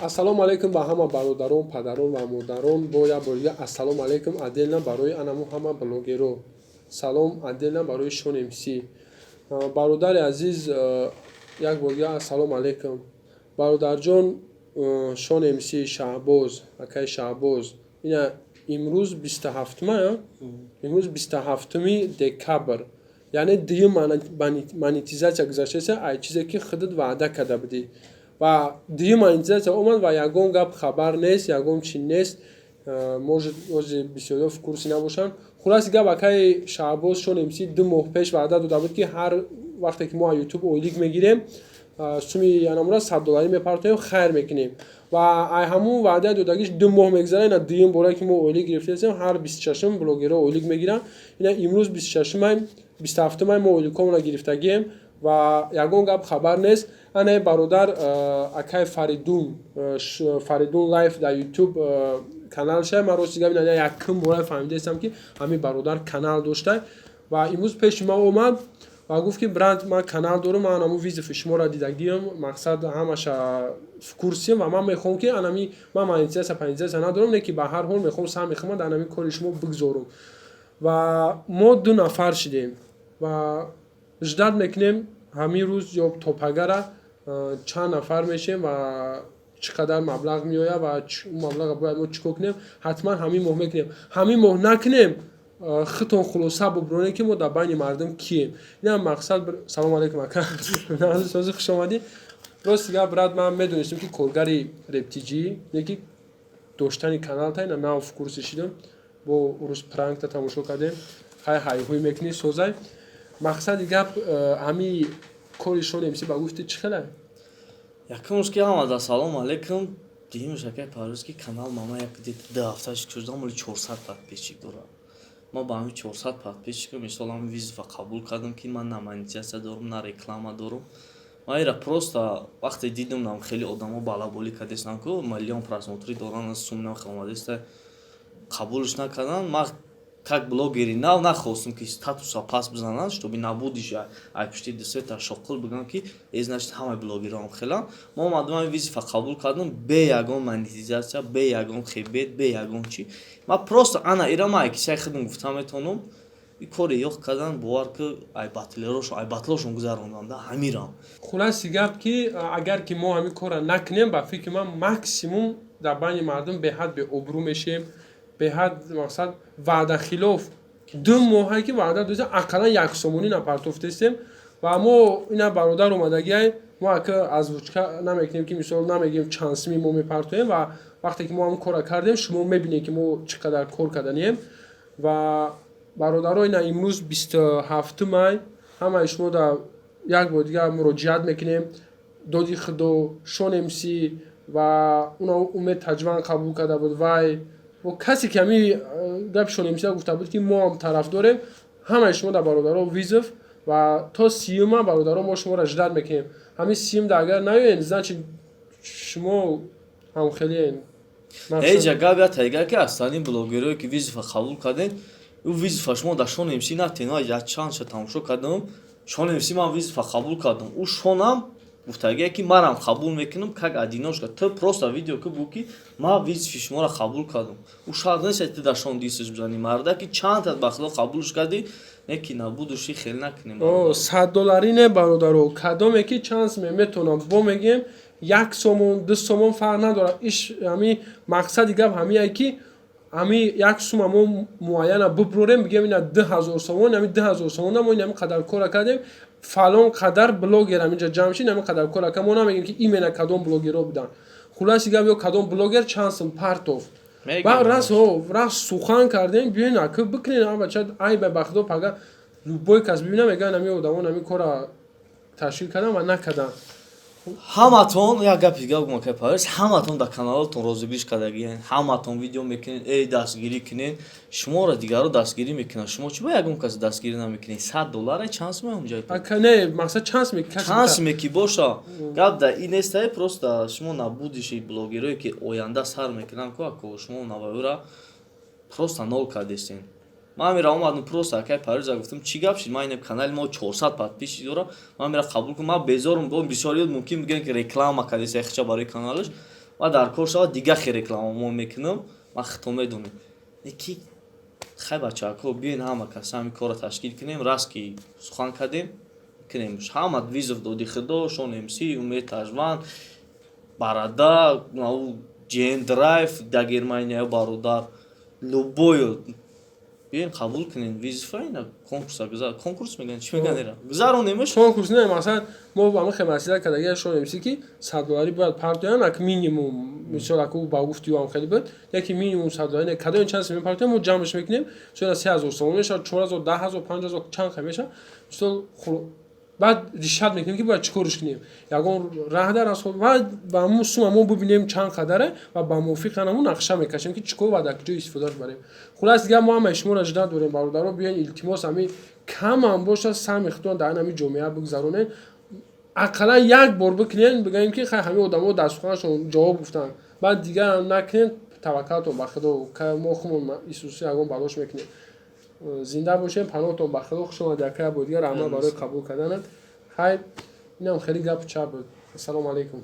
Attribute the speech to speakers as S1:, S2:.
S1: Ассалому алайкум ба ҳама бародарон, падарон ва модарон. Бо як бор дигар ассалому алайкум отдельно барои анаму ҳама блогерҳо. Салом отдельно барои Шон МС. Бародари азиз, як бор дигар ассалому алайкум. Бародарҷон Шон МС Шаҳбоз, акаи Шаҳбоз. Ина имрӯз 27 имрӯз 27 декабр. Яъне дуюм монетизация гузаштааст, ай чизе ки худат ваъда карда будӣ. Ва дуюм монетизация омад ва ягон гап хабар нест, ягон чи нест. Может бисёриҳо в курси набошанд. Хулоси гап акаи Шаҳбоз Шон МС 2 моҳ пеш ваъда дода буд ки ҳар вақте ки мо аз YouTube ойлик мегирем, суми янамура $100 мепартоем, хайр мекунем. Ва ай ҳамун ваъдаи додагиш 2 моҳ мегзара, ина дуюм бора ки мо ойлик гирифтаем, ҳар 26 блогерҳо ойлик мегиранд. Ина имрӯз 27 май мо ойликомона гирифтагием ва ягон гап хабар нест. Ана бародар акаи Фаридун лайф дар YouTube канал шай. Ман рости гап ина якум бора фаҳмидаистам ки ҳамин бародар канал доштай ва имрӯз пеши ман омад ва гуфт ки бранд ман канал дорам, ман ҳамун визифи шуморо дидагиам, мақсад ҳамаша в курсиям ва ман мехоҳам ки анами ман монетизация надорам, не ки ба ҳар ҳол мехоҳам сар мехоҳам дар анами кори шумо бигзорам. Ва мо 2 нафар шидем ва ждат мекунем ҳамин рӯз ё топагара чанд нафар мешем ва чӣ қадар маблағ меояд ва маблаға бояд мо чӣ кор кунем. Ҳатман ҳамин моҳ мекунем. Ҳамин моҳ накунем, хитон хулоса бубронем ки мо дар байни мардум кием. Ина мақсад. Салому алайкум ака. Созӣ хуш омадӣ. Рости гап брат, ман медонистам ки коргари рептиҷӣ, не ки доштани каналта, ина нав в курсе шидам. Бо урус пранкта тамошо кардем. Хай ҳайҳуй мекунӣ созай. Мақсади гап ҳамин кори Шон МС ба гуфти чӣ хеле?
S2: Якумш ки ҳамада салом алайкум. Диюмш акай парӯз ки канал мама як дид 2 ҳафташ кӯждам моли 400 подписчик дора. Ма ба ҳамин 400 подписчик мисол ҳамин визифа қабул кардам ки ман на монетизация дорам, на реклама дорам. Ма ира просто вақте дидам нам хеле одамо балаболӣ кардестан ку миллион просмотри доран, сум омадеста қабулш накардан. Ма как блогери нав нахостам ки статуса пас бизананд, чтобы набудиш ай пушти дусета шоқил биган ки значит ҳамаи блогерам хелан. Ма омадам визифа қабул кардам бе ягон монетизация, бе ягон хебет, бе ягон чи. Ма просто ана ира ма ки сай худам гуфтам метонам и кори ёх кардан бовар ки ай батлошон гузарондам да ҳамирам.
S1: Хулоси гап ки агар ки мо ҳамин кора накунем, ба фикри ман максимум дар байни мардум беҳад беобрӯ мешем. Беҳад мақсад ваъда хилоф 2 моҳае ки ваъда додем, ақаллан яксомонӣ напартофтестем ва мо ина бародар омадагиай мо ака озвучка намекунем ки мисол намегем чанд сими мо мепартоем ва вақте ки мо ҳамин кора кардем шумо мебинем ки мо чӣ қадар кор карданием. Ва бародаро ина имрӯз 27 май ҳамаи шумо дар як бор дигар муроҷиат мекунем. Доди худо Шон МС ва уна Умед Таҷван қабул карда буд вай. Бо касе ки ҳамин гап Шон МС гуфта буд ки мо ҳам тараф дорем, ҳамаи шумо дар бародаро визов ва то 30 бародаро мо шуморо ждат мекунем. Ҳамин 30 агар наёен, значит шумо ҳам хеле
S2: Эҷа гап я тайга ки астани блогерое ки визифа қабул кардем, ӯ визифа шумо дар Шон МС натена я чандша тамошо кардам. Шон МС ман визифа қабул кардам. Ӯ шонам гуфтагия ки манам қабул мекунам, как одиночка. Ты просто видео ки бу ки ман визифи шуморо қабул кардам. Ӯ шарт нест ти дар Шон дистиш бизани марда ки чанд та бахло қабулш кардӣ, не ки набудуши хел накунем.
S1: $100 не бародаро. Кадоме ки чанс метонам бо мегем 1 сомон 2 сомон фарқ надорад. иш ҳамин мақсади гап ҳамин ки ҳамин 1 сума мо муайяна буброрем, бигем ина 2000 сомон, ҳамин 2000 сомон мо ин ҳамин қадар кора кардем. Фалон қадар блогерам инҷа ҷамъ шид, ҳамин қадар кора кардем. Мо намегем ки имена кадом блогерҳо буданд. Хулоси гап ё кадом блогер чанд сум партофт. Ба раз сухан кардем, биёин ака бикунем абача ай ба худо пага любой кас бибинам мегӯяд ҳамин одамон ҳамин кора ташкил кардан ва накардан.
S2: Ҳаматон як гапи гап гум акай парес, ҳаматон дар каналотон розигириш кардагиен, ҳаматон видео мекунед, эй дастгирӣ кунед, шуморо дигаро дастгирӣ мекунанд. Шумо чӣ ба ягон кас дастгирӣ намекунед? $100 чанд сум ҳамҷои
S1: ака не мақсад чанд
S2: сум ки боша. Гап дар ин нестай, просто шумо набудиши блогерое ки оянда сар мекунанд ку ако шумо наваёра просто нол кардестен. Ман мера омадам просто акай парӯза гуфтам чӣ гап шид, ман ин канали мо 400 подписчик дора, ман мера қабул кунам. Ман безорам, бо бисёриҳо мумкин бигӯянд ки реклама кардест яхча барои каналаш. ва дар кор шавад дигар хе реклама мо мекунем ва хито медонем леки хай бачаҳако биёин ҳама кас ҳами корро ташкил кунем раст ки сухан кардем кунем ҳама визов доди худо шон мс умед тажван барада ҷен драйв да германия бародар любое биёин қабул кунем визифа ина конкурса гузар конкурс мегӯянд чӣ мегӯянд ира гузаронемш
S1: конкурс не масалан мо ба мо хемасида кадаги шон мс ки $100 бояд партоям ак минимум мисол аку ба гуфтиу ам хеле буд яки минимум $100 не кадоин чанд сем партоям мо ҷамъш мекунем чора 3000 сом меша 4000 10000 5000 чанд хе меша мисол баъд ришад мекунем ки бояд чикорш кунем ягон раҳдар аз ва ба мо сума мо бибинем чанд қадаре ва ба мувофиқ анаму нақша мекашем ки чикор ва дар куҷо истифодаш барем хулас дигар мо ҳамаи шуморо ҷида дорем бародаро биёин илтимос ҳами камам боша сами худтон дар ҳами ҷомеа бигзаронем ақаллан як бор бикунем бигӯем ки хай ҳами одамо дар суханашон ҷавоб гуфтанд баъд дигар накунем таваккалтон ба худо мо хумон исуси ягон балош мекунем зинда бошем паноҳтон ба худо хуш омад якая бо дигар амал барои қабул карданат хай инам хеле гапу чап буд ассалому алайкум